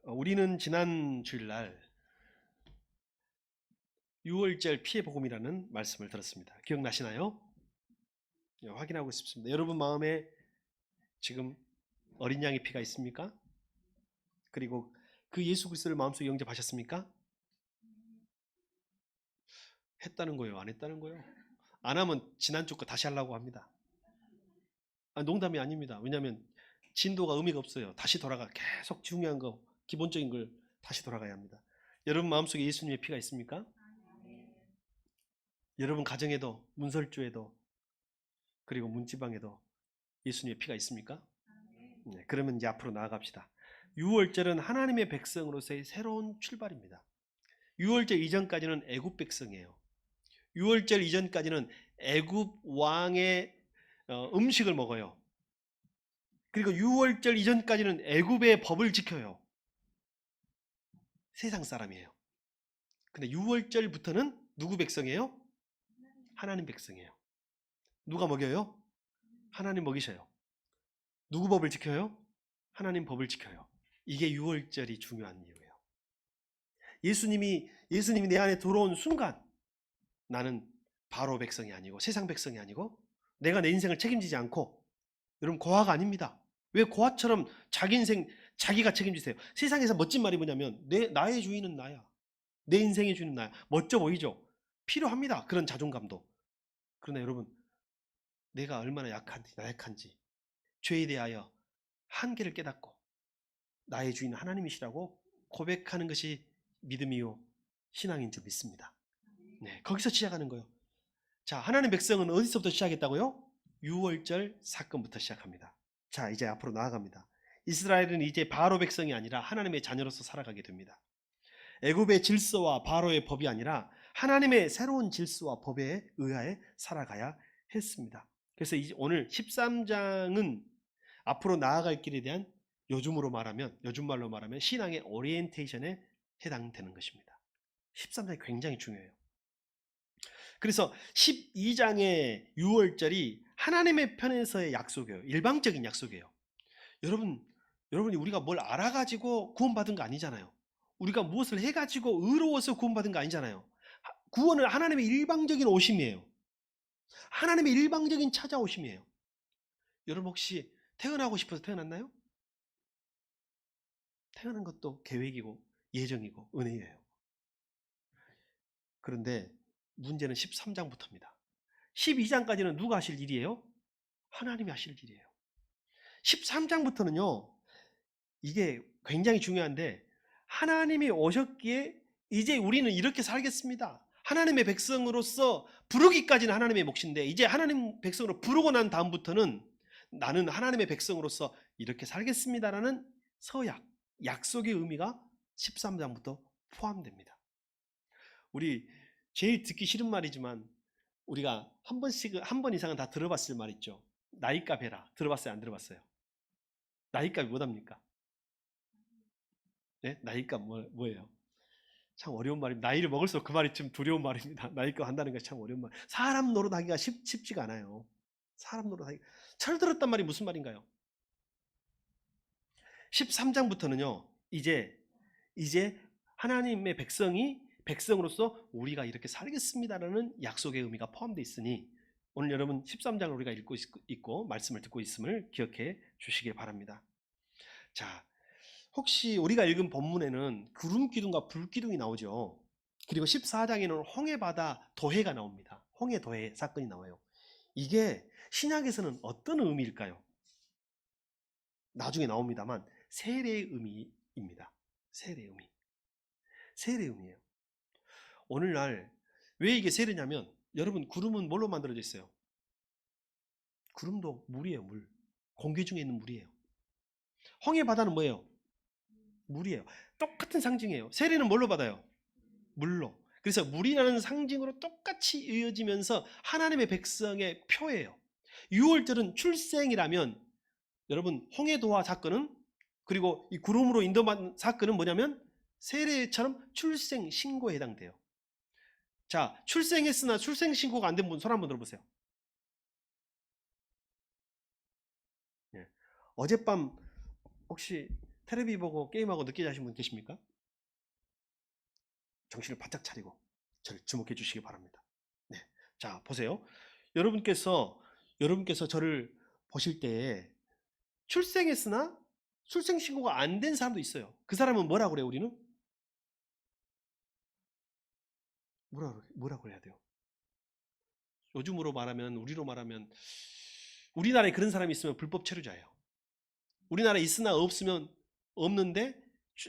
우리는 지난 주일날 6월절 피해 복음이라는 말씀을 들었습니다. 기억나시나요? 확인하고 싶습니다. 여러분 마음에 지금 어린 양의 피가 있습니까? 그리고 그 예수 그리스도를 마음속에 영접하셨습니까? 했다는 거예요? 안 했다는 거예요? 안 하면 지난주 거 다시 하려고 합니다. 농담이 아닙니다. 왜냐하면 진도가 의미가 없어요. 다시 돌아가 계속 중요한 거, 기본적인 걸 다시 돌아가야 합니다. 여러분 마음속에 예수님의 피가 있습니까? 여러분 가정에도, 문설주에도, 그리고 문지방에도 예수님의 피가 있습니까? 네, 그러면 이제 앞으로 나아갑시다. 6월절은 하나님의 백성으로서의 새로운 출발입니다. 6월절 이전까지는 애굽 백성이에요. 6월절 이전까지는 애굽 왕의 음식을 먹어요. 그리고 6월절 이전까지는 애굽의 법을 지켜요. 세상 사람이에요. 근데 6월절부터는 누구 백성이에요? 하나님 백성이에요. 누가 먹여요? 하나님 먹이셔요. 누구 법을 지켜요? 하나님 법을 지켜요. 이게 6월절이 중요한 이유예요. 예수님이 내 안에 들어온 순간 나는 바로 백성이 아니고 세상 백성이 아니고 내가 내 인생을 책임지지 않고, 여러분 고아가 아닙니다. 왜 고아처럼 자기 인생 자기가 책임지세요? 세상에서 멋진 말이 뭐냐면 나의 주인은 나야. 내 인생의 주인은 나야. 멋져 보이죠? 필요합니다. 그런 자존감도. 그러나 여러분, 내가 얼마나 나약한지 죄에 대하여 한계를 깨닫고 나의 주인은 하나님이시라고 고백하는 것이 믿음이요 신앙인 줄 믿습니다. 네, 거기서 시작하는 거예요. 자, 하나님 백성은 어디서부터 시작했다고요? 6월절 사건부터 시작합니다. 자, 이제 앞으로 나아갑니다. 이스라엘은 이제 바로 백성이 아니라 하나님의 자녀로서 살아가게 됩니다. 애굽의 질서와 바로의 법이 아니라 하나님의 새로운 질서와 법에 의하여 살아가야 했습니다. 그래서 오늘 13장은 앞으로 나아갈 길에 대한 요즘 말로 말하면 신앙의 오리엔테이션에 해당되는 것입니다. 13장이 굉장히 중요해요. 그래서 12장의 6월절이 하나님의 편에서의 약속이에요. 일방적인 약속이에요. 여러분이 우리가 뭘 알아가지고 구원받은 거 아니잖아요. 우리가 무엇을 해가지고 의로워서 구원받은 거 아니잖아요. 구원은 하나님의 일방적인 오심이에요. 하나님의 일방적인 찾아오심이에요. 여러분 혹시 태어나고 싶어서 태어났나요? 태어난 것도 계획이고 예정이고 은혜예요. 그런데 문제는 13장부터입니다. 12장까지는 누가 하실 일이에요? 하나님이 하실 일이에요. 13장부터는요, 이게 굉장히 중요한데, 하나님이 오셨기에 이제 우리는 이렇게 살겠습니다. 하나님의 백성으로서 부르기까지는 하나님의 몫인데, 이제 하나님 백성으로 부르고 난 다음부터는 나는 하나님의 백성으로서 이렇게 살겠습니다라는 서약, 약속의 의미가 13장부터 포함됩니다. 우리 제일 듣기 싫은 말이지만 우리가 한 번 이상은 다 들어봤을 말 있죠. 나이값 해라. 들어봤어요? 안 들어봤어요? 나이값이 뭐답니까? 네? 나이값 뭐예요? 참 어려운 말입니다. 나이를 먹을수록 그 말이 좀 두려운 말입니다. 나이값 한다는 것이 참 어려운 말. 사람 노릇하기가 쉽지가 않아요. 사람 노릇하기. 철들었단 말이 무슨 말인가요? 13장부터는요. 이제 하나님의 백성으로서 우리가 이렇게 살겠습니다라는 약속의 의미가 포함되어 있으니 오늘 여러분 13장을 우리가 읽고 있고 말씀을 듣고 있음을 기억해 주시길 바랍니다. 자, 혹시 우리가 읽은 본문에는 구름 기둥과 불 기둥이 나오죠. 그리고 14장에는 홍해바다 도해가 나옵니다. 홍해 도해 사건이 나와요. 이게 신약에서는 어떤 의미일까요? 나중에 나옵니다만 세례의 의미입니다. 세례의 의미. 세례의 의미예요. 오늘날 왜 이게 세례냐면 여러분 구름은 뭘로 만들어져 있어요? 구름도 물이에요. 물. 공기 중에 있는 물이에요. 홍해바다는 뭐예요? 물이에요. 똑같은 상징이에요. 세례는 뭘로 받아요? 물로. 그래서 물이라는 상징으로 똑같이 이어지면서 하나님의 백성의 표예요. 6월절은 출생이라면 여러분 홍해도화 사건은, 그리고 이 구름으로 인도받는 사건은 뭐냐면 세례처럼 출생 신고에 해당돼요. 자, 출생했으나 출생 신고가 안 된 분 손 한번 들어보세요. 네. 어젯밤 혹시 테레비 보고 게임하고 늦게 자신 분 계십니까? 정신을 바짝 차리고 저를 주목해 주시기 바랍니다. 네. 자, 보세요. 여러분께서 저를 보실 때에 출생했으나 출생 신고가 안 된 사람도 있어요. 그 사람은 뭐라고 그래요, 우리는? 뭐라고 해야 돼요? 우리로 말하면 우리나라에 그런 사람이 있으면 불법 체류자예요. 우리나라에 있으나 없는데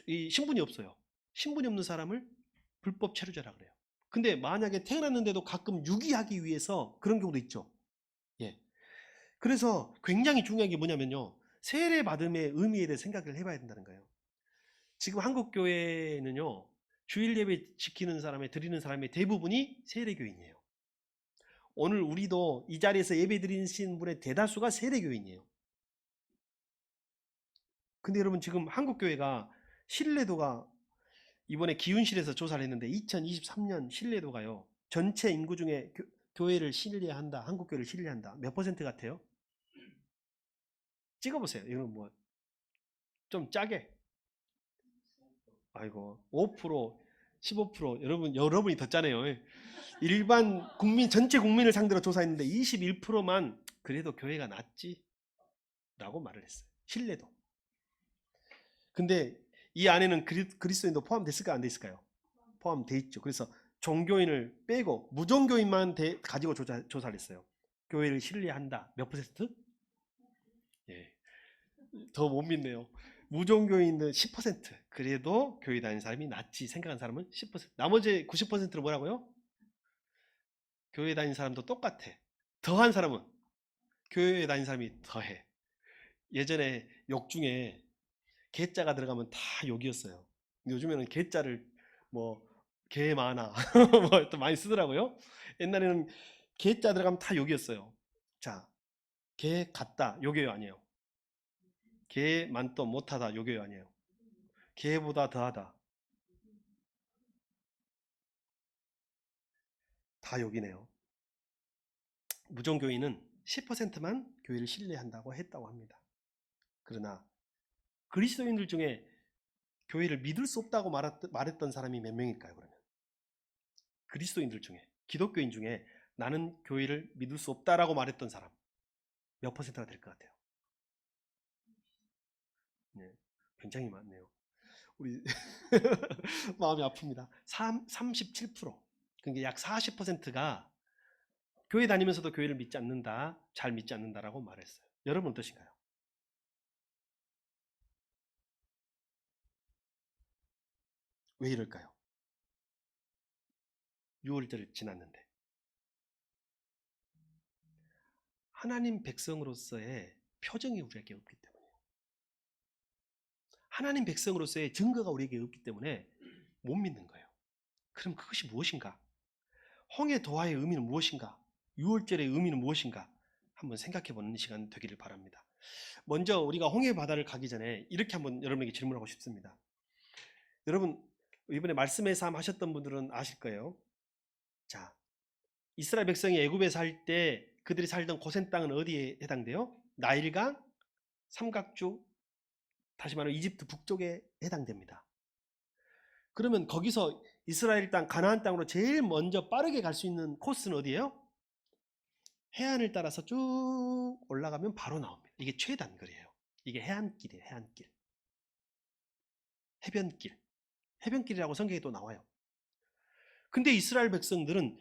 이 신분이 없어요. 신분이 없는 사람을 불법 체류자라 그래요. 근데 만약에 태어났는데도 가끔 유기하기 위해서 그런 경우도 있죠. 예. 그래서 굉장히 중요한 게 뭐냐면요. 세례 받음의 의미에 대해 생각을 해봐야 된다는 거예요. 지금 한국 교회는요. 주일 예배 드리는 사람의 대부분이 세례교인이에요. 오늘 우리도 이 자리에서 예배 드리신 분의 대다수가 세례교인이에요. 근데 여러분 지금 한국 교회가 신뢰도가 이번에 기윤실에서 조사를 했는데 2023년 신뢰도가요. 전체 인구 중에 교회를 신뢰한다. 한국 교회를 신뢰한다. 몇 퍼센트 같아요? 찍어보세요. 이건 뭐 좀 짜게. 아이고 5%, 15% 여러분이 더 짜네요. 일반 전체 국민을 상대로 조사했는데 21%만 그래도 교회가 낫지 라고 말을 했어요. 신뢰도. 근데 이 안에는 그리스도인도 포함됐을까 안 됐을까요? 포함돼 있죠. 그래서 종교인을 빼고 무종교인만 가지고 조사를 했어요. 교회를 신뢰한다. 몇 퍼센트? 예. 더 못 믿네요. 무종교인은 10%. 그래도 교회 다니는 사람이 낫지 생각하는 사람은 10%. 나머지 90%는 뭐라고요? 교회 다니는 사람도 똑같아. 더한 사람은 교회 다니는 사람이 더해. 예전에 욕 중에 개자가 들어가면 다 욕이었어요. 요즘에는 개자를 뭐 개 많아 뭐 또 많이 쓰더라고요. 옛날에는 개자 들어가면 다 욕이었어요. 자, 개 같다 욕이에요 아니에요? 개 많도 못하다 욕이에요 아니에요? 개보다 더하다 다 욕이네요. 무종교인은 10%만 교회를 신뢰한다고 했다고 합니다. 그러나 그리스도인들 중에 교회를 믿을 수 없다고 말했던 사람이 몇 명일까요? 그러면 그리스도인들 중에 기독교인 중에 나는 교회를 믿을 수 없다라고 말했던 사람 몇 퍼센트가 될 것 같아요? 네, 굉장히 많네요. 우리 마음이 아픕니다. 37%. 그러니까 약 40%가 교회 다니면서도 교회를 믿지 않는다, 잘 믿지 않는다라고 말했어요. 여러분 어떠신가요? 왜 이럴까요? 6월절을 지났는데 하나님 백성으로서의 표정이 우리에게 없기 때문에 하나님 백성으로서의 증거가 우리에게 없기 때문에 못 믿는 거예요. 그럼 그것이 무엇인가? 홍해 도화의 의미는 무엇인가? 6월절의 의미는 무엇인가? 한번 생각해보는 시간 되기를 바랍니다. 먼저 우리가 홍해 바다를 가기 전에 이렇게 한번 여러분에게 질문하고 싶습니다. 여러분 이번에 말씀의 삶 하셨던 분들은 아실 거예요. 자, 이스라엘 백성이 애굽에 살 때 그들이 살던 고센 땅은 어디에 해당돼요? 나일강, 삼각주, 다시 말하면 이집트 북쪽에 해당됩니다. 그러면 거기서 이스라엘 땅 가나안 땅으로 제일 먼저 빠르게 갈 수 있는 코스는 어디예요? 해안을 따라서 쭉 올라가면 바로 나옵니다. 이게 최단거리예요. 이게 해안길이에요. 해안길. 해변길. 해변길이라고 성경에 또 나와요. 근데 이스라엘 백성들은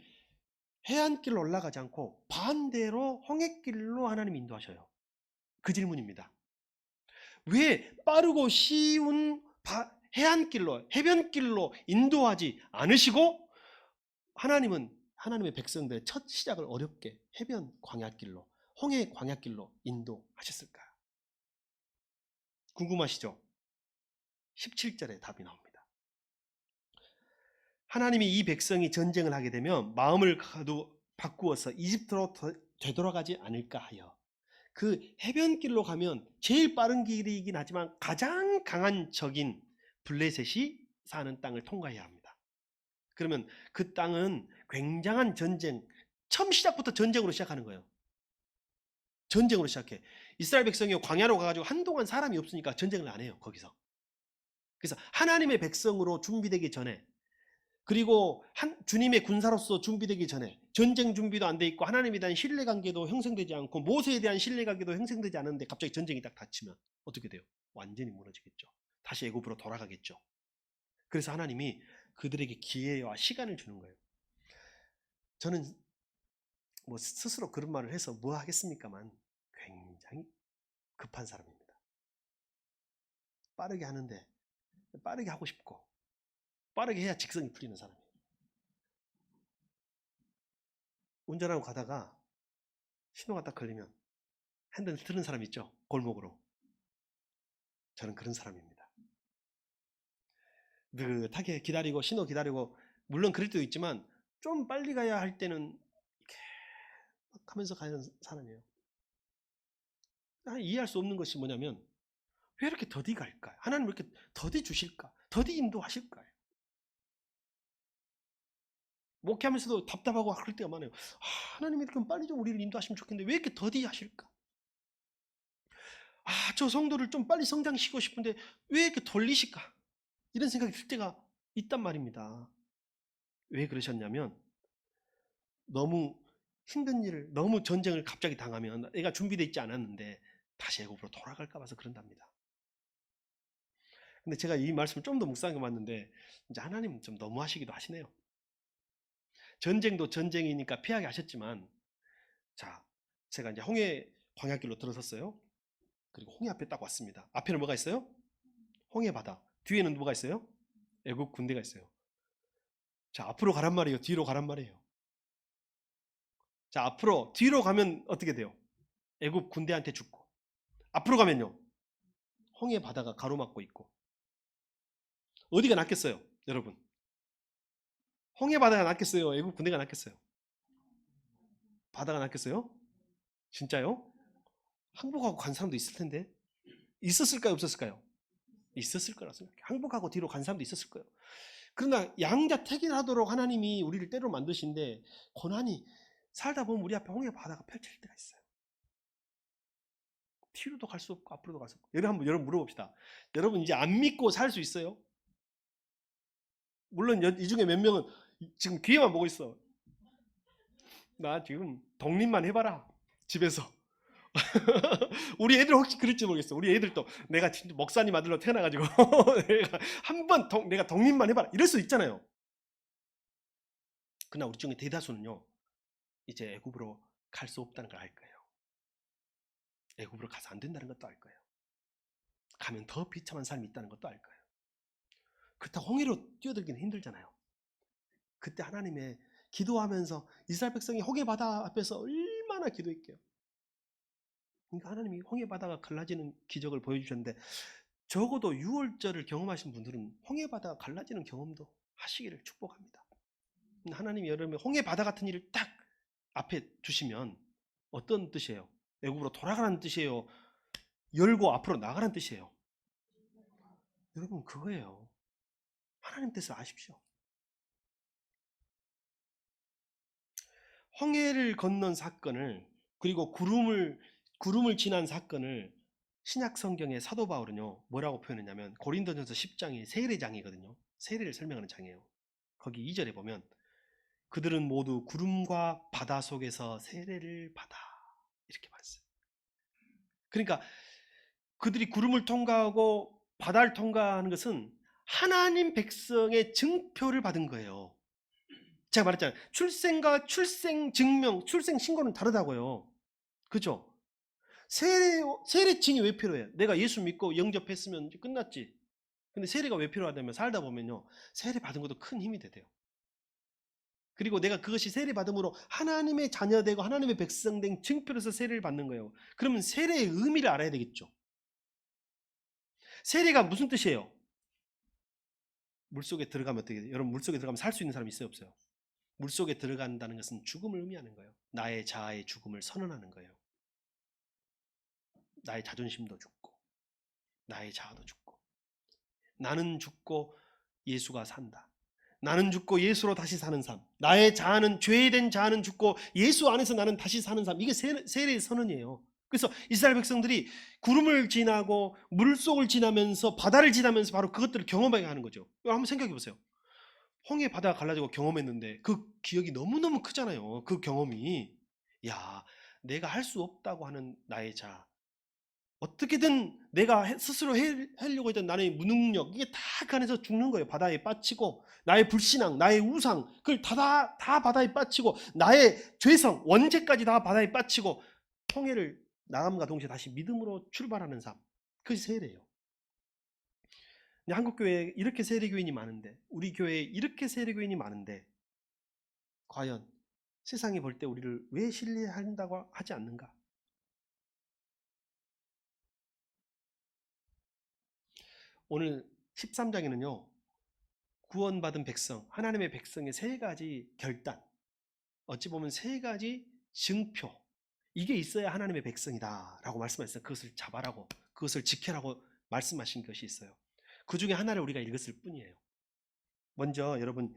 해안길로 올라가지 않고 반대로 홍해길로 하나님 인도하셔요. 그 질문입니다. 왜 빠르고 쉬운 해안길로, 해변길로 인도하지 않으시고 하나님의 백성들의 첫 시작을 어렵게 해변 광야길로, 홍해 광야길로 인도하셨을까요? 궁금하시죠? 17절에 답이 나옵니다. 하나님이 이 백성이 전쟁을 하게 되면 마음을 바꾸어서 이집트로 되돌아가지 않을까 하여 그 해변길로 가면 제일 빠른 길이긴 하지만 가장 강한 적인 블레셋이 사는 땅을 통과해야 합니다. 그러면 그 땅은 굉장한 전쟁, 처음 시작부터 전쟁으로 시작하는 거예요. 전쟁으로 시작해. 이스라엘 백성이 광야로 가가지고 한동안 사람이 없으니까 전쟁을 안 해요. 거기서. 그래서 하나님의 백성으로 준비되기 전에, 그리고 주님의 군사로서 준비되기 전에 전쟁 준비도 안 돼 있고 하나님에 대한 신뢰관계도 형성되지 않고 모세에 대한 신뢰관계도 형성되지 않은데 갑자기 전쟁이 딱 닥치면 어떻게 돼요? 완전히 무너지겠죠. 다시 애굽으로 돌아가겠죠. 그래서 하나님이 그들에게 기회와 시간을 주는 거예요. 저는 뭐 스스로 그런 말을 해서 뭐 하겠습니까만 굉장히 급한 사람입니다. 빠르게 하는데 빠르게 하고 싶고 빠르게 해야 직성이 풀리는 사람이에요. 운전하고 가다가 신호가 딱 걸리면 핸들 트는 사람 있죠? 골목으로. 저는 그런 사람입니다. 느긋하게 기다리고 신호 기다리고, 물론 그럴 때도 있지만 좀 빨리 가야 할 때는 이렇게 막 하면서 가는 사람이에요. 이해할 수 없는 것이 뭐냐면 왜 이렇게 더디 갈까요? 하나님 왜 이렇게 더디 주실까? 더디 인도하실까요? 목회하면서도 답답하고 그럴 때가 많아요. 하나님 이렇게 빨리 좀 우리를 인도하시면 좋겠는데 왜 이렇게 더디 하실까? 저 성도를 좀 빨리 성장시키고 싶은데 왜 이렇게 돌리실까? 이런 생각이 들 때가 있단 말입니다. 왜 그러셨냐면 너무 힘든 일을, 너무 전쟁을 갑자기 당하면 내가 준비되어 있지 않았는데 다시 애굽으로 돌아갈까 봐서 그런답니다. 근데 제가 이 말씀을 좀 더 묵상해 봤는데 이제 하나님은 좀 너무 하시기도 하시네요. 전쟁도 전쟁이니까 피하게 하셨지만, 자, 제가 이제 홍해 광야길로 들어섰어요. 그리고 홍해 앞에 딱 왔습니다. 앞에는 뭐가 있어요? 홍해 바다. 뒤에는 뭐가 있어요? 애국 군대가 있어요. 자, 앞으로 가란 말이에요? 뒤로 가란 말이에요? 자, 앞으로, 뒤로 가면 어떻게 돼요? 애국 군대한테 죽고. 앞으로 가면요? 홍해 바다가 가로막고 있고. 어디가 낫겠어요, 여러분? 홍해 바다가 낫겠어요? 애국 군대가 낫겠어요? 바다가 낫겠어요? 진짜요? 항복하고 간 사람도 있을 텐데. 있었을까요, 없었을까요? 있었을 거라 생각해요. 항복하고 뒤로 간 사람도 있었을 거예요. 그러나 양자 택일하도록 하나님이 우리를 때로 만드신데 고난이 살다 보면 우리 앞에 홍해 바다가 펼쳐질 때가 있어요. 뒤로도 갈 수 없고 앞으로도 갈 수 없고. 여러분 물어봅시다. 여러분 이제 안 믿고 살 수 있어요? 물론 이 중에 몇 명은 지금 기회만 보고 있어. 나 지금 독립만 해봐라 집에서. 우리 애들 혹시 그럴지 모르겠어. 우리 애들도 내가 진짜 목사님 아들로 태어나가지고 내가 한번 내가 독립만 해봐라 이럴 수 있잖아요. 그러나 우리 중에 대다수는요, 이제 애굽으로 갈 수 없다는 걸 알 거예요. 애굽으로 가서 안 된다는 것도 알 거예요. 가면 더 비참한 삶이 있다는 것도 알 거예요. 그렇다고 홍해로 뛰어들기는 힘들잖아요. 그때 하나님의 기도하면서 이스라엘 백성이 홍해 바다 앞에서 얼마나 기도했게요. 그러니까 하나님이 홍해 바다가 갈라지는 기적을 보여주셨는데, 적어도 6월절을 경험하신 분들은 홍해 바다가 갈라지는 경험도 하시기를 축복합니다. 하나님이 여러분의 홍해 바다 같은 일을 딱 앞에 두시면 어떤 뜻이에요? 애굽으로 돌아가라는 뜻이에요? 열고 앞으로 나가라는 뜻이에요? 여러분 그거예요. 하나님 뜻을 아십시오. 홍해를 건넌 사건을, 그리고 구름을 지난 사건을 신약 성경의 사도 바울은요 뭐라고 표현했냐면, 고린도전서 10장이 세례장이거든요. 세례를 설명하는 장이에요. 거기 2절에 보면 그들은 모두 구름과 바다 속에서 세례를 받아 이렇게 말했어요. 그러니까 그들이 구름을 통과하고 바다를 통과하는 것은 하나님 백성의 증표를 받은 거예요. 제가 말했잖아요. 출생과 출생 증명, 출생 신고는 다르다고요. 그죠? 세례증이 왜 필요해요? 내가 예수 믿고 영접했으면 이제 끝났지. 근데 세례가 왜 필요하다면, 살다 보면요, 세례 받은 것도 큰 힘이 되대요. 그리고 내가 그것이 세례 받음으로 하나님의 자녀되고 하나님의 백성된 증표로서 세례를 받는 거예요. 그러면 세례의 의미를 알아야 되겠죠. 세례가 무슨 뜻이에요? 물속에 들어가면 어떻게 돼요? 여러분 물속에 들어가면 살 수 있는 사람 있어요, 없어요? 물속에 들어간다는 것은 죽음을 의미하는 거예요. 나의 자아의 죽음을 선언하는 거예요. 나의 자존심도 죽고 나의 자아도 죽고, 나는 죽고 예수가 산다. 나는 죽고 예수로 다시 사는 삶. 나의 자아는, 죄된 자아는 죽고 예수 안에서 나는 다시 사는 삶. 이게 세례의 선언이에요. 그래서 이스라엘 백성들이 구름을 지나고 물속을 지나면서 바다를 지나면서 바로 그것들을 경험하게 하는 거죠. 한번 생각해 보세요. 홍해 바다가 갈라지고 경험했는데 그 기억이 너무너무 크잖아요. 그 경험이. 야, 내가 할 수 없다고 하는 나의 자. 어떻게든 내가 스스로 하려고 했던 나의 무능력, 이게 다 그 안에서 죽는 거예요. 바다에 빠지고, 나의 불신앙, 나의 우상, 그걸 다 바다에 빠지고, 나의 죄성, 원죄까지 다 바다에 빠지고, 홍해를 나감과 동시에 다시 믿음으로 출발하는 삶. 그것이 세례예요. 한국 교회에 이렇게 세례교인이 많은데, 우리 교회에 이렇게 세례교인이 많은데, 과연 세상이 볼 때 우리를 왜 신뢰한다고 하지 않는가? 오늘 13장에는요, 구원받은 백성, 하나님의 백성의 세 가지 결단, 어찌 보면 세 가지 증표, 이게 있어야 하나님의 백성이다 라고 말씀하셨어요. 그것을 잡아라고, 그것을 지켜라고 말씀하신 것이 있어요. 그 중에 하나를 우리가 읽었을 뿐이에요. 먼저 여러분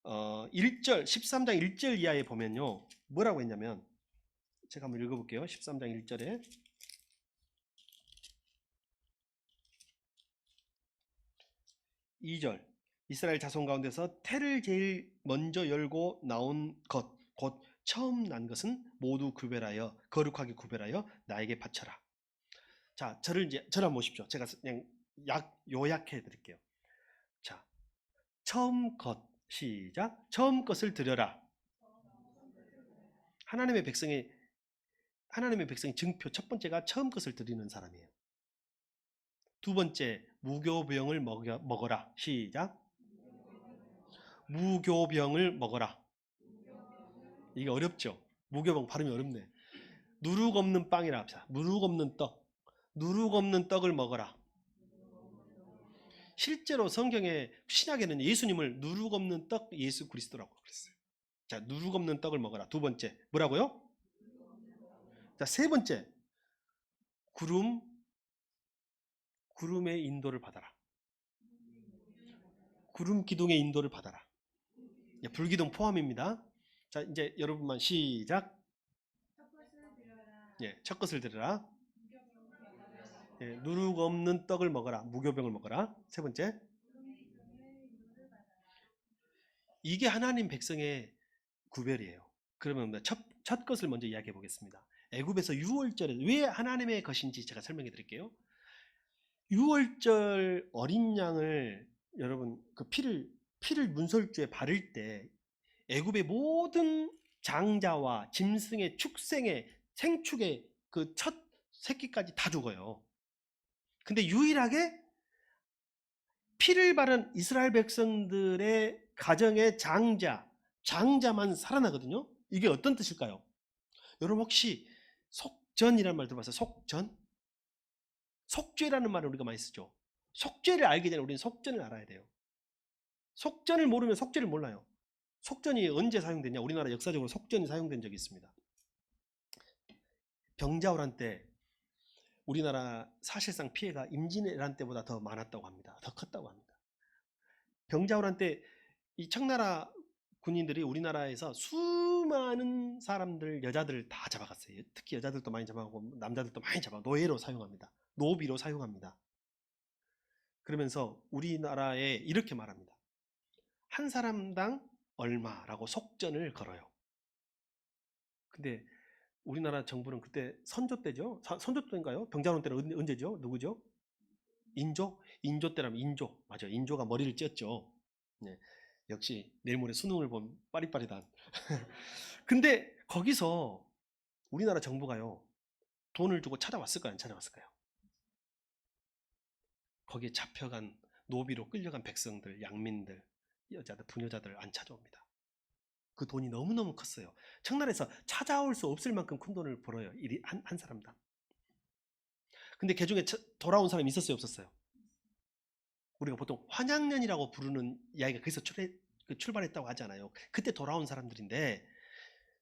1절 13장 1절 이하에 보면요, 뭐라고 했냐면, 제가 한번 읽어볼게요. 13장 1절에 2절, 이스라엘 자손 가운데서 태를 제일 먼저 열고 나온 것, 곧 처음 난 것은 모두 구별하여 거룩하게 구별하여 나에게 바쳐라. 자, 저를 한번 보십시오. 제가 그냥 요약해 드릴게요. 자, 처음 것, 시작. 처음 것을 드려라. 하나님의 백성의 증표 첫 번째가 처음 것을 드리는 사람이에요. 두 번째, 무교병을 먹어라. 시작. 무교병을 먹어라. 이게 어렵죠? 무교병 발음이 어렵네. 누룩 없는 빵이라 합시다. 누룩 없는 떡. 누룩 없는 떡을 먹어라. 실제로 성경에, 신약에는 예수님을 누룩 없는 떡 예수 그리스도라고 그랬어요. 자, 누룩 없는 떡을 먹어라. 두 번째, 뭐라고요? 자, 세 번째, 구름의 인도를 받아라. 구름 기둥의 인도를 받아라. 불기둥 포함입니다. 자, 이제 여러분만 시작. 예, 첫 것을 들으라. 예, 누룩 없는 떡을 먹어라. 무교병을 먹어라. 세 번째, 이게 하나님 백성의 구별이에요. 그러면 첫 것을 먼저 이야기해 보겠습니다. 애굽에서 유월절에 왜 하나님의 것인지 제가 설명해 드릴게요. 유월절 어린 양을, 여러분 그 피를 문설주에 바를 때 애굽의 모든 장자와 짐승의 축생의 생축의 그 첫 새끼까지 다 죽어요. 근데 유일하게 피를 바른 이스라엘 백성들의 가정의 장자만 살아나거든요. 이게 어떤 뜻일까요? 여러분 혹시 속전이라는 말 들어봤어요? 속전? 속죄라는 말을 우리가 많이 쓰죠. 속죄를 알기 전에 우리는 속전을 알아야 돼요. 속전을 모르면 속죄를 몰라요. 속전이 언제 사용됐냐? 우리나라 역사적으로 속전이 사용된 적이 있습니다. 병자호란 때 우리나라 사실상 피해가 임진왜란 때보다 더 많았다고 합니다. 더 컸다고 합니다. 병자호란 때 이 청나라 군인들이 우리나라에서 수많은 사람들, 여자들 다 잡아갔어요. 특히 여자들도 많이 잡아가고 남자들도 많이 노예로 사용합니다. 노비로 사용합니다. 그러면서 우리나라에 이렇게 말합니다. 한 사람당 얼마라고 속전을 걸어요. 근데 우리나라 정부는 그때 선조 때죠. 선조 때인가요? 병자호란 때는 언제죠? 누구죠? 인조 때라면 인조. 맞아요. 인조가 머리를 찧었죠. 네. 역시 내일 모레 수능을 본 빠릿빠릿한. 근데 거기서 우리나라 정부가요, 돈을 주고 찾아왔을까요? 안 찾아왔을까요? 거기에 잡혀간, 노비로 끌려간 백성들, 양민들, 여자들, 부녀자들 안 찾아옵니다. 그 돈이 너무너무 컸어요. 청나라에서 찾아올 수 없을 만큼 큰 돈을 벌어요. 한 사람당. 근데 그 중에 돌아온 사람이 있었어요? 없었어요? 우리가 보통 환양년이라고 부르는 이야기가 거기서 출발했다고 하잖아요. 그때 돌아온 사람들인데,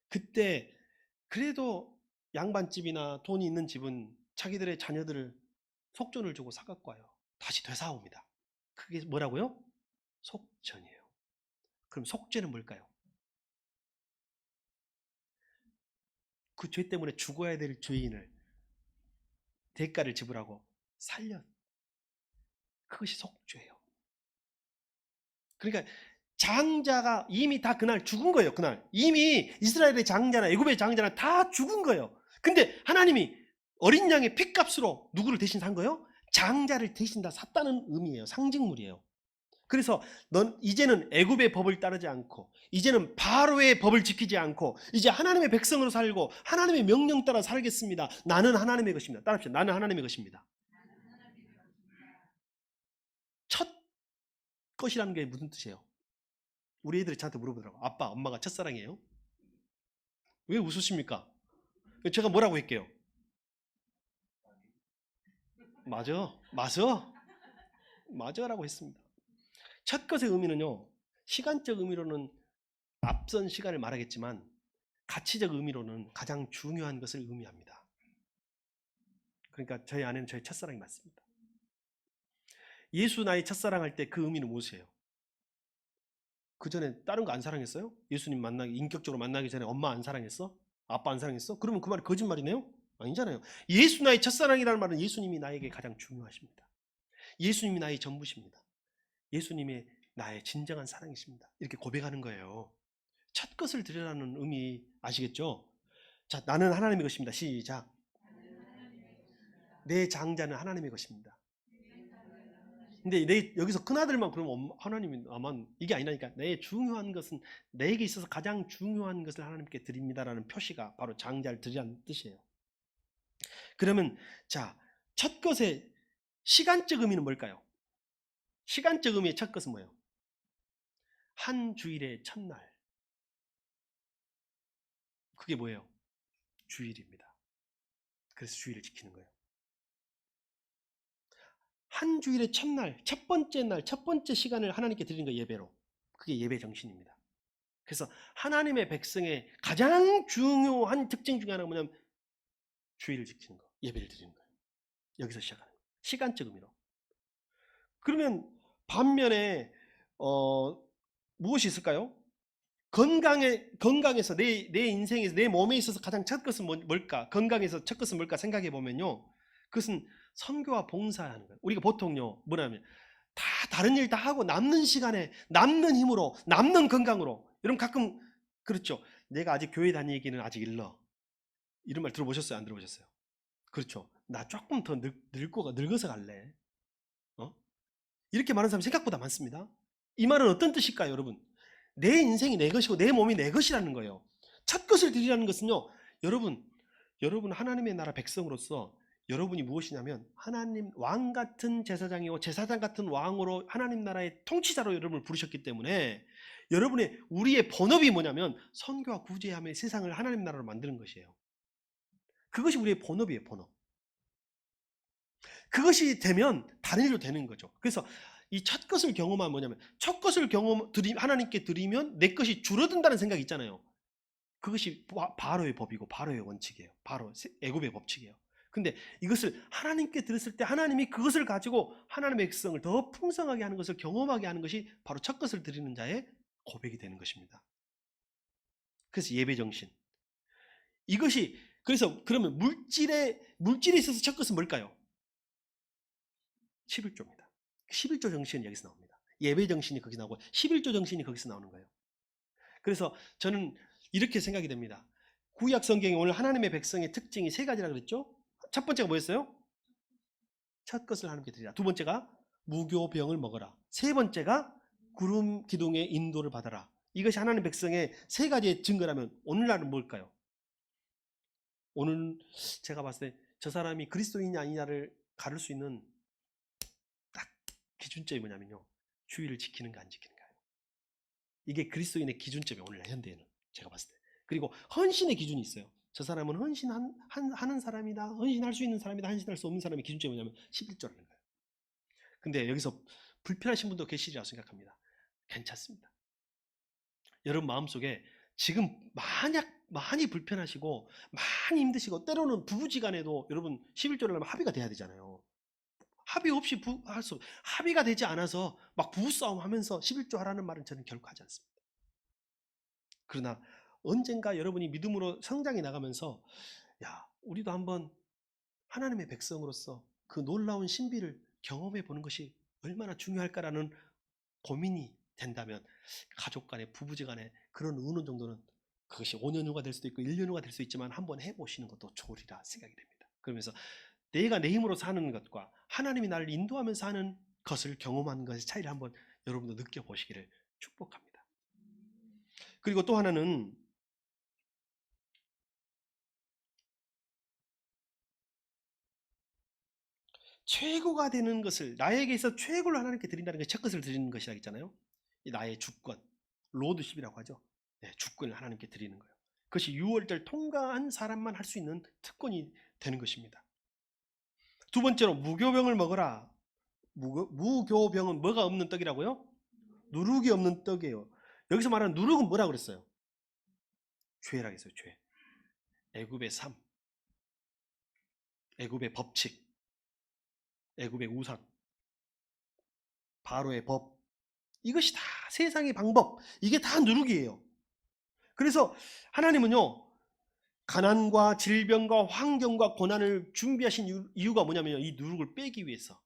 그때 그래도 양반집이나 돈이 있는 집은 자기들의 자녀들을 속전을 주고 사갖고 와요. 다시 되사옵니다. 그게 뭐라고요? 속전이에요. 그럼 속죄는 뭘까요? 그 죄 때문에 죽어야 될 죄인을 대가를 지불하고 살려. 그것이 속죄예요. 그러니까 장자가 이미 다 그날 죽은 거예요. 그날 이미 이스라엘의 장자나 애굽의 장자나 다 죽은 거예요. 근데 하나님이 어린 양의 핏값으로 누구를 대신 산 거예요? 장자를 대신 다 샀다는 의미예요. 상징물이에요. 그래서 넌 이제는 애굽의 법을 따르지 않고 이제는 바로의 법을 지키지 않고 이제 하나님의 백성으로 살고 하나님의 명령 따라 살겠습니다. 나는 하나님의 것입니다. 따라합시다. 나는 하나님의 것입니다. 첫 것이라는 게 무슨 뜻이에요? 우리 애들이 저한테 물어보더라고. 아빠, 엄마가 첫사랑이에요? 왜 웃으십니까? 제가 뭐라고 할게요? 맞아, 맞아, 맞아라고 했습니다. 첫 것의 의미는요, 시간적 의미로는 앞선 시간을 말하겠지만 가치적 의미로는 가장 중요한 것을 의미합니다. 그러니까 저희 아내는 저의 첫사랑이 맞습니다. 예수 나의 첫사랑할 때 그 의미는 무엇이에요? 그 전에 다른 거 안 사랑했어요? 예수님 만나기 인격적으로 만나기 전에 엄마 안 사랑했어? 아빠 안 사랑했어? 그러면 그 말이 거짓말이네요? 아니잖아요. 예수 나의 첫사랑이라는 말은 예수님이 나에게 가장 중요하십니다. 예수님이 나의 전부십니다. 예수님이 나의 진정한 사랑이십니다. 이렇게 고백하는 거예요. 첫 것을 드리라는 의미 아시겠죠? 자, 나는 하나님의 것입니다. 시작. 내 장자는 하나님의 것입니다. 근데 여기서 큰아들만 그러면 하나님이 아마 이게 아니라니까. 내 중요한 것은 내게 있어서 가장 중요한 것을 하나님께 드립니다라는 표시가 바로 장자를 드리라는 뜻이에요. 그러면 자, 첫 것의 시간적 의미는 뭘까요? 시간적 의미의 첫 것은 뭐예요? 한 주일의 첫날. 그게 뭐예요? 주일입니다. 그래서 주일을 지키는 거예요. 한 주일의 첫날, 첫 번째 날, 첫 번째 시간을 하나님께 드리는 거 예배로. 그게 예배 정신입니다. 그래서 하나님의 백성의 가장 중요한 특징 중에 하나가 뭐냐면 주일을 지키는 거, 예배를 드리는 거예요. 여기서 시작하는 거예요. 시간적 의미로. 그러면 반면에 무엇이 있을까요? 건강에서 내 인생에서 내 몸에 있어서 가장 첫 것은 뭘까? 건강에서 첫 것은 뭘까 생각해 보면요, 그것은 선교와 봉사하는 거예요. 우리가 보통요 뭐냐면 다 다른 일 다 하고 남는 시간에 남는 힘으로 남는 건강으로, 여러분 가끔 그렇죠. 내가 아직 교회 다니기는 아직 일러. 이런 말 들어보셨어요? 안 들어보셨어요? 그렇죠. 나 조금 더 늙어서 갈래. 어? 이렇게 말하는 사람이 생각보다 많습니다. 이 말은 어떤 뜻일까요, 여러분? 내 인생이 내 것이고 내 몸이 내 것이라는 거예요. 첫 것을 드리라는 것은요, 여러분 하나님의 나라 백성으로서 여러분이 무엇이냐면 하나님 왕 같은 제사장이고 제사장 같은 왕으로 하나님 나라의 통치자로 여러분을 부르셨기 때문에 우리의 본업이 뭐냐면 선교와 구제하며 세상을 하나님 나라로 만드는 것이에요. 그것이 우리의 본업이에요, 본업. 그것이 되면 다른 일도 되는 거죠. 그래서 이 첫 것을 경험하면 뭐냐면 첫 것을 하나님께 드리면 내 것이 줄어든다는 생각이 있잖아요. 그것이 바로의 법이고 바로의 원칙이에요. 바로 애굽의 법칙이에요. 근데 이것을 하나님께 드렸을 때 하나님이 그것을 가지고 하나님의 백성을 더 풍성하게 하는 것을 경험하게 하는 것이 바로 첫 것을 드리는 자의 고백이 되는 것입니다. 그래서 예배 정신. 이것이 그래서 그러면 물질에 있어서 첫 것은 뭘까요? 11조입니다. 11조 정신이 여기서 나옵니다. 예배 정신이 거기서 나오고 11조 정신이 거기서 나오는 거예요. 그래서 저는 이렇게 생각이 됩니다. 구약 성경에 오늘 하나님의 백성의 특징이 세 가지라고 그랬죠? 첫 번째가 뭐였어요? 첫 것을 하나님께 드리라. 두 번째가 무교병을 먹어라. 세 번째가 구름 기둥의 인도를 받아라. 이것이 하나님의 백성의 세 가지의 증거라면 오늘날은 뭘까요? 오늘 제가 봤을 때 저 사람이 그리스도인이 아니냐를 가를 수 있는 딱 기준점이 뭐냐면요, 주의를 지키는가 안 지키는가요. 이게 그리스도인의 기준점이 오늘날 현대에는 제가 봤을 때. 그리고 헌신의 기준이 있어요. 저 사람은 헌신하는 사람이다, 헌신할 수 있는 사람이다, 헌신할 수 없는 사람의 기준점이 뭐냐면 11조라는 거예요. 근데 여기서 불편하신 분도 계시리라 생각합니다. 괜찮습니다. 여러분 마음속에 지금 많이 불편하시고 많이 힘드시고 때로는 부부지간에도 여러분 11조를 하면 합의가 돼야 되잖아요. 합의 없이 합의가 되지 않아서 막 부부싸움 하면서 11조 하라는 말은 저는 결코 하지 않습니다. 그러나 언젠가 여러분이 믿음으로 성장해 나가면서 야, 우리도 한번 하나님의 백성으로서 그 놀라운 신비를 경험해 보는 것이 얼마나 중요할까라는 고민이 된다면 가족 간에 부부지 간에 그런 의논 정도는 그것이 5년 후가 될 수도 있고 1년 후가 될 수 있지만 한번 해보시는 것도 좋으리라 생각이 됩니다. 그러면서 내가 내 힘으로 사는 것과 하나님이 나를 인도하면서 하는 것을 경험하는 것의 차이를 한번 여러분도 느껴보시기를 축복합니다. 그리고 또 하나는 최고가 되는 것을 나에게서 최고를 하나님께 드린다는 게 첫 것을 드리는 것이라 했잖아요. 나의 주권, 로드십이라고 하죠. 네, 주권을 하나님께 드리는 거예요. 그것이 6월절 통과한 사람만 할 수 있는 특권이 되는 것입니다. 두 번째로 무교병을 먹어라. 무교병은 뭐가 없는 떡이라고요? 누룩이 없는 떡이에요. 여기서 말하는 누룩은 뭐라고 그랬어요? 죄라고 했어요. 죄. 애굽의 삶, 애굽의 법칙, 애굽의 우상, 바로의 법, 이것이 다 세상의 방법, 이게 다 누룩이에요. 그래서 하나님은요, 가난과 질병과 환경과 고난을 준비하신 이유가 뭐냐면요, 이 누룩을 빼기 위해서.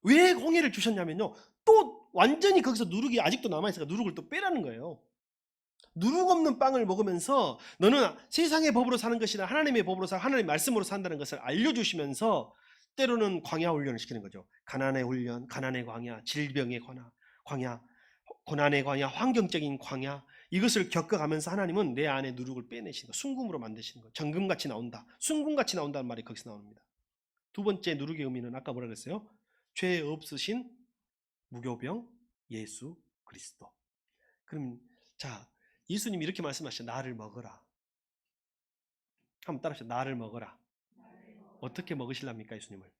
왜 홍해를 주셨냐면요, 또 완전히 거기서 누룩이 아직도 남아있으니까 누룩을 또 빼라는 거예요. 누룩 없는 빵을 먹으면서 너는 세상의 법으로 사는 것이나 하나님의 법으로 하나님의 말씀으로 산다는 것을 알려주시면서 때로는 광야 훈련을 시키는 거죠. 가난의 훈련, 가난의 광야, 질병의 광야, 고난의 광야, 환경적인 광야, 이것을 겪어가면서 하나님은 내 안에 누룩을 빼내시는 거, 순금으로 만드시는 거, 정금같이 나온다, 순금같이 나온다는 말이 거기서 나옵니다. 두 번째 누룩의 의미는 아까 뭐라 그랬어요? 죄 없으신 무교병 예수 그리스도. 그럼 자, 예수님이 이렇게 말씀하시죠. 나를 먹어라. 한번 따라하시죠. 나를 먹어라. 어떻게 먹으실랍니까, 예수님을?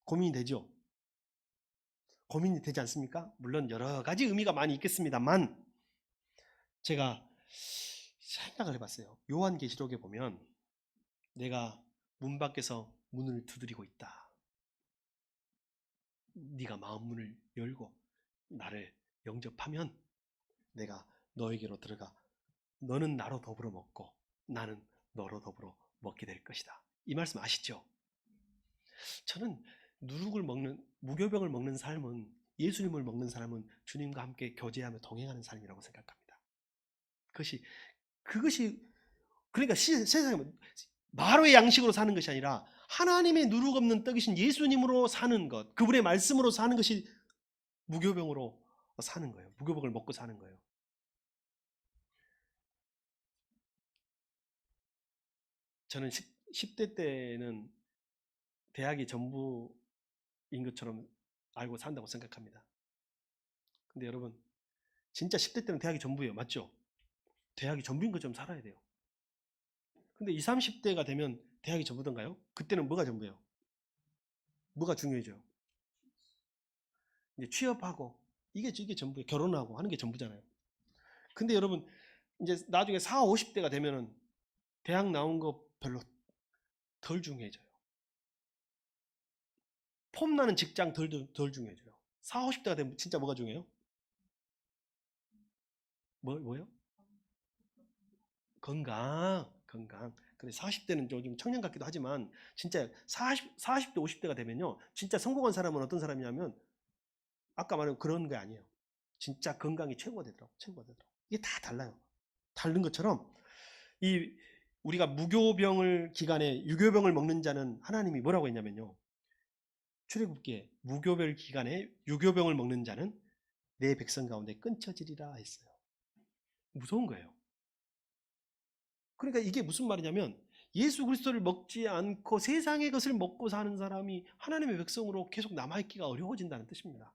고민이 되죠? 고민이 되지 않습니까? 물론 여러 가지 의미가 많이 있겠습니다만 제가 생각을 해봤어요. 요한계시록에 보면 내가 문 밖에서 문을 두드리고 있다. 네가 마음 문을 열고 나를 영접하면 내가 너에게로 들어가 너는 나로 더불어 먹고 나는 너로 더불어 먹게 될 것이다. 이 말씀 아시죠? 저는 누룩을 먹는 무교병을 먹는 삶은 예수님을 먹는 사람은 주님과 함께 교제하며 동행하는 삶이라고 생각합니다. 그것이 그러니까 세상에 마로의 양식으로 사는 것이 아니라 하나님의 누룩 없는 떡이신 예수님으로 사는 것, 그분의 말씀으로 사는 것이 무교병으로 사는 거예요. 무교병을 먹고 사는 거예요. 저는 10대 때는 대학이 전부인 것처럼 알고 산다고 생각합니다. 근데 여러분, 진짜 10대 때는 대학이 전부예요. 맞죠? 대학이 전부인 것처럼 살아야 돼요. 근데 20, 30대가 되면 대학이 전부던가요? 그때는 뭐가 전부예요? 뭐가 중요해져요? 이제 취업하고 이게 전부예요. 결혼하고 하는 게 전부잖아요. 근데 여러분 이제 나중에 40, 50대가 되면은 대학 나온 거 별로 덜 중요해져요. 폼나는 직장 덜 중요해져요. 40, 50대가 되면 진짜 뭐가 중요해요? 뭐요? 건강. 근데 40대는 좀 청년 같기도 하지만 진짜 40대, 50대가 되면요. 진짜 성공한 사람은 어떤 사람이냐면 아까 말한 그런 게 아니에요. 진짜 건강이 최고가 되더라고. 이게 다 달라요. 다른 것처럼 우리가 무교병을 기간에 유교병을 먹는 자는 하나님이 뭐라고 했냐면요. 출애굽기에 무교병 기간에 유교병을 먹는 자는 내 백성 가운데 끊쳐지리라 했어요. 무서운 거예요. 그러니까 이게 무슨 말이냐면 예수 그리스도를 먹지 않고 세상의 것을 먹고 사는 사람이 하나님의 백성으로 계속 남아있기가 어려워진다는 뜻입니다.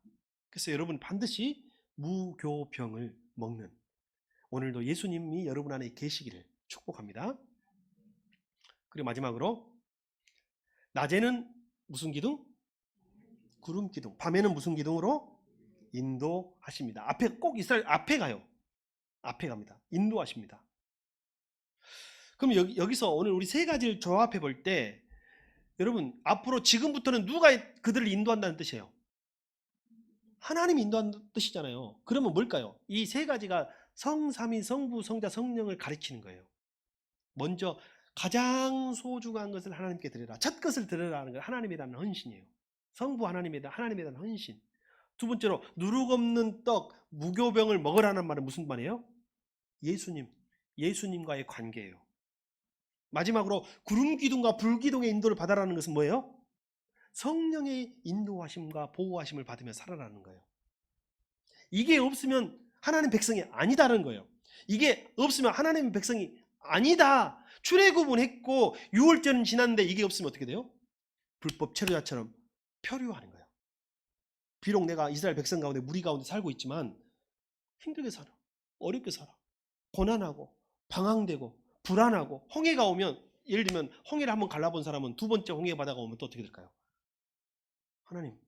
그래서 여러분 반드시 무교병을 먹는 오늘도 예수님이 여러분 안에 계시기를 축복합니다. 그리고 마지막으로 낮에는 무슨 기둥? 구름 기둥. 밤에는 무슨 기둥으로? 인도하십니다. 앞에 꼭 이스라엘 앞에 가요. 앞에 갑니다. 인도하십니다. 그럼 여기서 오늘 우리 세 가지를 조합해 볼 때 여러분 앞으로 지금부터는 누가 그들을 인도한다는 뜻이에요? 하나님이 인도한다는 뜻이잖아요. 그러면 뭘까요? 이 세 가지가 성삼위 성부 성자 성령을 가르치는 거예요. 먼저 가장 소중한 것을 하나님께 드려라. 첫 것을 드려라는 건 하나님에 대한 헌신이에요. 성부 하나님에 대한 헌신. 두 번째로 누룩 없는 떡 무교병을 먹으라는 말은 무슨 말이에요? 예수님과의 관계예요. 마지막으로 구름 기둥과 불 기둥의 인도를 받아라는 것은 뭐예요? 성령의 인도하심과 보호하심을 받으며 살아라는 거예요. 이게 없으면 하나님 백성이 아니다라는 거예요. 이게 없으면 하나님 백성이 아니다. 출애굽은 했고 6월절은 지났는데 이게 없으면 어떻게 돼요? 불법 체류자처럼 표류하는 거예요. 비록 내가 이스라엘 백성 가운데 무리 가운데 살고 있지만 힘들게 살아. 어렵게 살아. 고난하고 방황되고 불안하고 홍해가 오면, 예를 들면 홍해를 한번 갈라본 사람은 두 번째 홍해 바다가 오면 또 어떻게 될까요? 하나님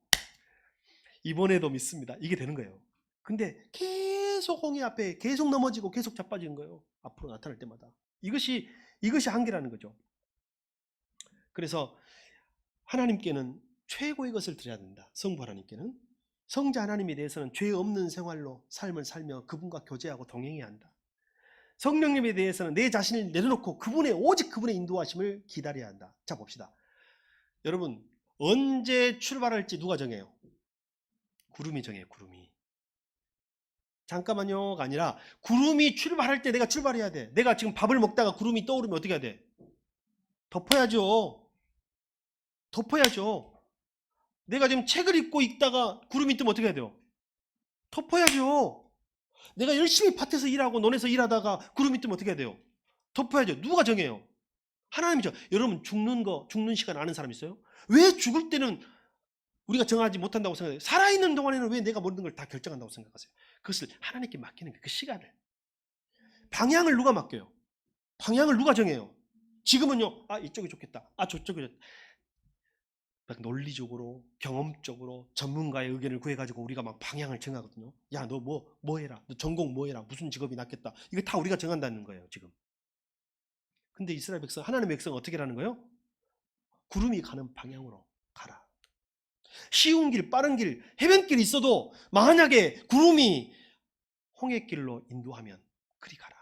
이번에도 믿습니다. 이게 되는 거예요. 근데 계속 홍해 앞에 계속 넘어지고 계속 자빠지는 거예요. 앞으로 나타날 때마다. 이것이 한계라는 거죠. 그래서 하나님께는 최고의 것을 드려야 된다. 성부 하나님께는. 성자 하나님에 대해서는 죄 없는 생활로 삶을 살며 그분과 교제하고 동행해야 한다. 성령님에 대해서는 내 자신을 내려놓고 오직 그분의 인도하심을 기다려야 한다. 자, 봅시다. 여러분, 언제 출발할지 누가 정해요? 구름이 정해요. 구름이. 잠깐만요가 아니라 구름이 출발할 때 내가 출발해야 돼. 내가 지금 밥을 먹다가 구름이 떠오르면 어떻게 해야 돼? 덮어야죠. 내가 지금 책을 읽고 있다가 구름이 뜨면 어떻게 해야 돼요? 덮어야죠. 내가 열심히 밭에서 일하고 논에서 일하다가 구름이 뜨면 어떻게 해야 돼요? 덮어야죠. 누가 정해요? 하나님이죠. 여러분, 죽는 시간 아는 사람 있어요? 왜 죽을 때는 우리가 정하지 못한다고 생각해요? 살아있는 동안에는 왜 내가 모든 걸 다 결정한다고 생각하세요? 그것을 하나님께 맡기는 그 시간을. 방향을 누가 맡겨요? 방향을 누가 정해요? 지금은요, 이쪽이 좋겠다. 저쪽이 좋겠다. 논리적으로, 경험적으로 전문가의 의견을 구해가지고 우리가 막 방향을 정하거든요. 야, 너 뭐 해라. 너 전공 뭐 해라. 무슨 직업이 낫겠다. 이거 다 우리가 정한다는 거예요, 지금. 근데 이스라엘 백성, 하나님의 백성은 어떻게 하는 거예요? 구름이 가는 방향으로 가라. 쉬운 길, 빠른 길, 해변길이 있어도 만약에 구름이 홍해길로 인도하면 그리 가라.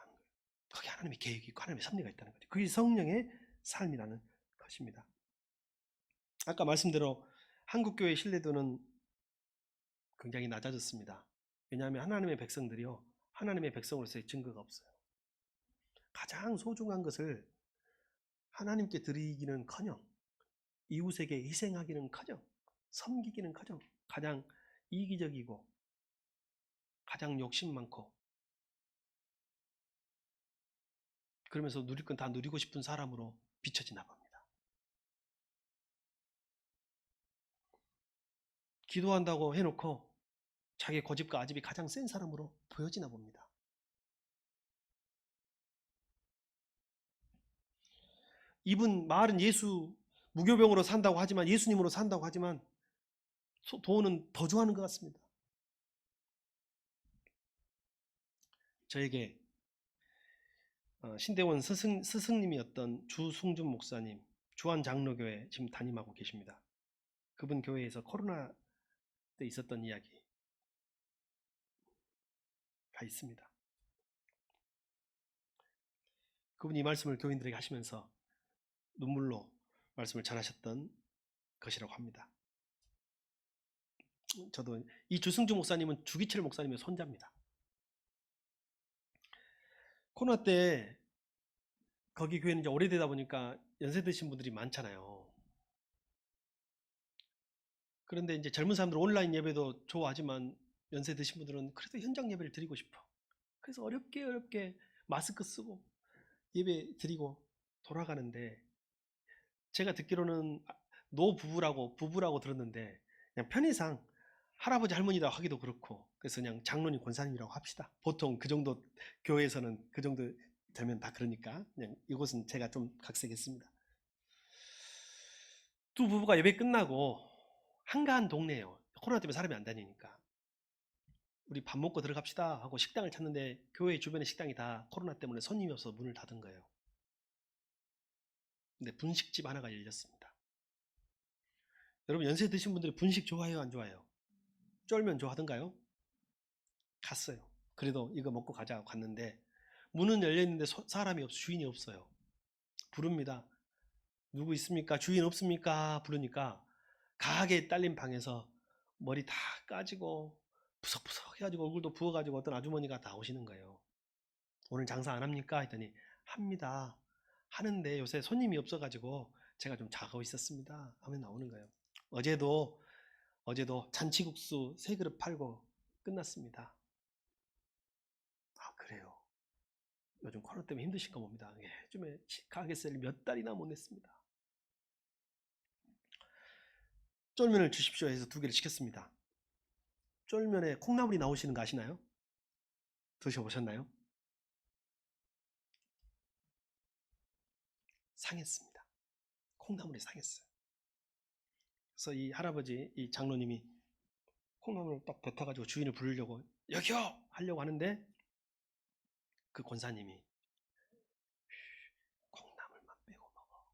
그게 하나님의 계획이 있고 하나님의 섭리가 있다는 거죠. 그게 성령의 삶이라는 것입니다. 아까 말씀대로 한국교회의 신뢰도는 굉장히 낮아졌습니다. 왜냐하면 하나님의 백성들이요, 하나님의 백성으로서의 증거가 없어요. 가장 소중한 것을 하나님께 드리기는커녕 이웃에게 희생하기는커녕 섬기기는커녕 가장 이기적이고 가장 욕심 많고 그러면서 누릴 건 다 누리고 싶은 사람으로 비춰지나 봅니다. 기도한다고 해놓고 자기 고집과 아집이 가장 센 사람으로 보여지나 봅니다. 이분 말은 무교병으로 산다고 하지만, 예수님으로 산다고 하지만 돈은 더 좋아하는 것 같습니다. 저에게 신대원 스승님이었던 주승준 목사님, 주한장로교회 지금 담임하고 계십니다. 그분 교회에서 코로나 때 있었던 이야기가 있습니다. 그분이 이 말씀을 교인들에게 하시면서 눈물로 말씀을 전하셨던 것이라고 합니다. 저도 이 주승준 목사님은 주기철 목사님의 손자입니다. 코로나 때 거기 교회는 이제 오래되다 보니까 연세 드신 분들이 많잖아요. 그런데 이제 젊은 사람들 온라인 예배도 좋아하지만 연세 드신 분들은 그래도 현장 예배를 드리고 싶어. 그래서 어렵게 마스크 쓰고 예배 드리고 돌아가는데, 제가 듣기로는 부부라고 들었는데 그냥 편의상 할아버지 할머니라고 하기도 그렇고, 그래서 그냥 장로님 권사님이라고 합시다. 보통 그 정도 교회에서는 그 정도 되면 다 그러니까 그냥 이것은 제가 좀 각색했습니다. 두 부부가 예배 끝나고 한가한 동네예요. 코로나 때문에 사람이 안 다니니까 우리 밥 먹고 들어갑시다 하고 식당을 찾는데 교회 주변의 식당이 다 코로나 때문에 손님이 없어서 문을 닫은 거예요. 근데 분식집 하나가 열렸습니다. 여러분, 연세 드신 분들이 분식 좋아해요, 안 좋아해요? 쫄면 좋아하던가요? 갔어요. 그래도 이거 먹고 가자 하고 갔는데 문은 열려있는데 사람이 없어, 주인이 없어요. 부릅니다. 누구 있습니까? 주인 없습니까? 부르니까 가게에 딸린 방에서 머리 다 까지고 부석부석 해가지고 얼굴도 부어가지고 어떤 아주머니가 나오시는 거예요. 오늘 장사 안 합니까? 했더니 합니다. 하는데 요새 손님이 없어가지고 제가 좀 자고 있었습니다. 하면 나오는 거예요. 어제도 잔치국수 3그릇 팔고 끝났습니다. 아, 그래요. 요즘 코로나 때문에 힘드신가 봅니다. 예, 요즘에 가게 세일 몇 달이나 못 냈습니다. 쫄면을 주십시오 해서 2개를 시켰습니다. 쫄면에 콩나물이 나오시는 거 아시나요? 드셔보셨나요? 상했습니다. 콩나물이 상했어요. 그래서 이 할아버지, 이 장로님이 콩나물을 딱 뱉어가지고 주인을 부르려고 여기요! 하려고 하는데 그 권사님이 콩나물만 빼고 먹어.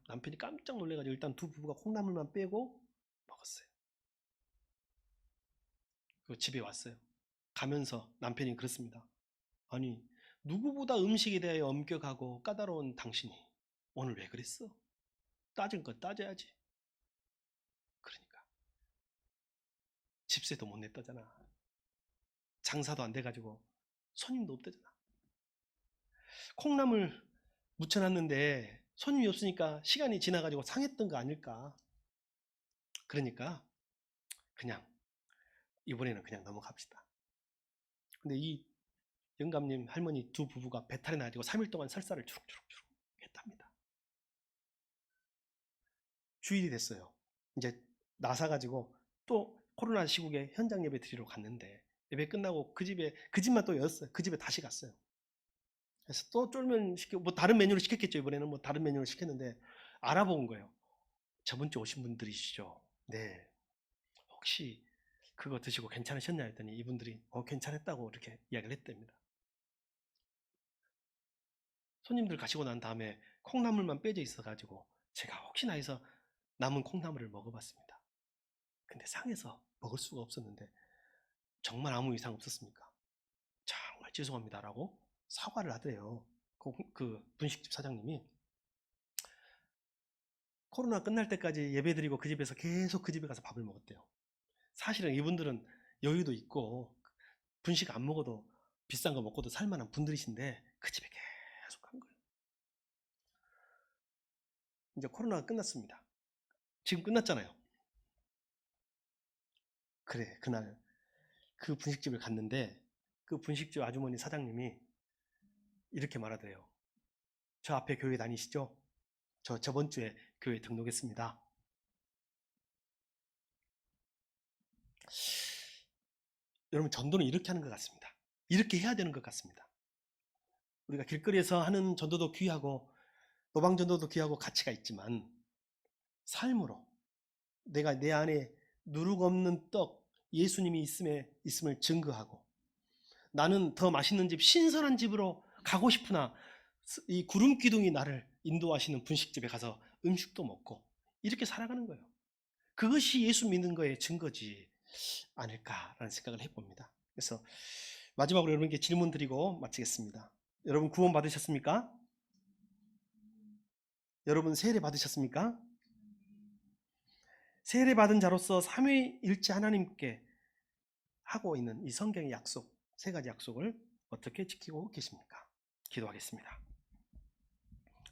남편이 깜짝 놀래가지고 일단 2부부가 콩나물만 빼고 먹었어요. 그리고 집에 왔어요. 가면서 남편이 그렇습니다. 아니, 누구보다 음식에 대하여 엄격하고 까다로운 당신이 오늘 왜 그랬어? 따질 건 따져야지. 그러니까 집세도 못 냈다잖아. 장사도 안 돼가지고 손님도 없다잖아. 콩나물 묻혀놨는데 손님이 없으니까 시간이 지나가지고 상했던 거 아닐까. 그러니까 그냥 이번에는 그냥 넘어갑시다. 근데 이 영감님 할머니 2부부가 배탈이 나가지고 3일 동안 설사를 주룩주룩 했답니다. 주일이 됐어요. 이제 나사가지고 또 코로나 시국에 현장 예배 드리러 갔는데 예배 끝나고 그 집만 또 열었어요. 그 집에 다시 갔어요. 그래서 또 쫄면 뭐 다른 메뉴를 시켰겠죠. 이번에는 뭐 다른 메뉴를 시켰는데 알아본 거예요. 저번 주 오신 분들이시죠. 네. 혹시 그거 드시고 괜찮으셨냐 했더니 이분들이 괜찮았다고 이렇게 이야기를 했답니다. 손님들 가시고 난 다음에 콩나물만 빼져 있어가지고 제가 혹시나 해서 남은 콩나물을 먹어봤습니다. 근데 상해서 먹을 수가 없었는데 정말 아무 이상 없었습니까? 정말 죄송합니다라고 사과를 하더래요. 그 분식집 사장님이 코로나 끝날 때까지 예배드리고 그 집에서 계속 그 집에 가서 밥을 먹었대요. 사실은 이분들은 여유도 있고 분식 안 먹어도 비싼 거 먹고도 살만한 분들이신데 그 집에 계속 간 거예요. 이제 코로나가 끝났습니다. 지금 끝났잖아요. 그래, 그날 그 분식집을 갔는데 그 분식집 아주머니 사장님이 이렇게 말하더래요. 저 앞에 교회 다니시죠? 저 저번 주에 교회 등록했습니다. 여러분, 전도는 이렇게 하는 것 같습니다. 이렇게 해야 되는 것 같습니다. 우리가 길거리에서 하는 전도도 귀하고 노방 전도도 귀하고 가치가 있지만 삶으로 내가 내 안에 누룩 없는 떡 예수님이 있음을 증거하고 나는 더 맛있는 집 신선한 집으로 가고 싶으나 이 구름 기둥이 나를 인도하시는 분식집에 가서 음식도 먹고 이렇게 살아가는 거예요. 그것이 예수 믿는 거의 증거지 않을까라는 생각을 해봅니다. 그래서 마지막으로 여러분께 질문 드리고 마치겠습니다. 여러분 구원 받으셨습니까? 여러분 세례 받으셨습니까? 세례 받은 자로서 삼위일체 하나님께 하고 있는 이 성경의 약속, 3가지 약속을 어떻게 지키고 계십니까? 기도하겠습니다.